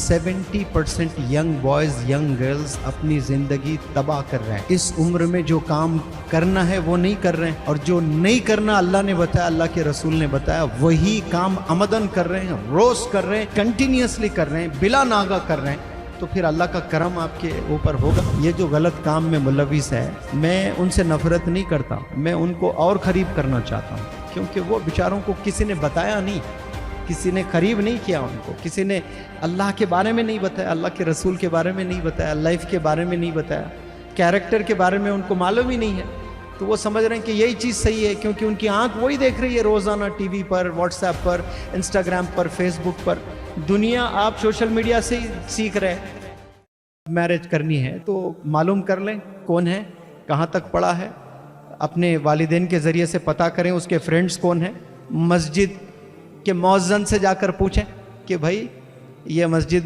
70% young boys young girls अपनी ज़िंदगी तबाह कर रहे हैं। इस उम्र में जो काम करना है वो नहीं कर रहे हैं, और जो नहीं करना अल्लाह ने बताया, अल्लाह के रसूल ने बताया, वही काम अमदन कर रहे हैं, रोज़ कर रहे हैं, कंटिन्यूसली कर रहे हैं, बिला नागा कर रहे हैं। तो फिर अल्लाह का करम आपके ऊपर होगा। ये जो गलत काम में मुलविस है, मैं उनसे नफरत नहीं करता, मैं उनको और करीब करना चाहता हूँ, क्योंकि वो बेचारों को किसी ने बताया नहीं, किसी ने करीब नहीं किया उनको, किसी ने अल्लाह के बारे में नहीं बताया, अल्लाह के रसूल के बारे में नहीं बताया, लाइफ के बारे में नहीं बताया, कैरेक्टर के बारे में उनको मालूम ही नहीं है। तो वो समझ रहे हैं कि यही चीज़ सही है, क्योंकि उनकी आंख वही देख रही है रोज़ाना टीवी पर, व्हाट्सएप पर, इंस्टाग्राम पर, फेसबुक पर। दुनिया आप सोशल मीडिया से ही सीख रहे हैं। मैरिज करनी है तो मालूम कर लें कौन है, कहाँ तक पढ़ा है, अपने वालिदैन के ज़रिए से पता करें उसके फ्रेंड्स कौन है, मस्जिद के मौज़न से जाकर पूछें कि भाई ये मस्जिद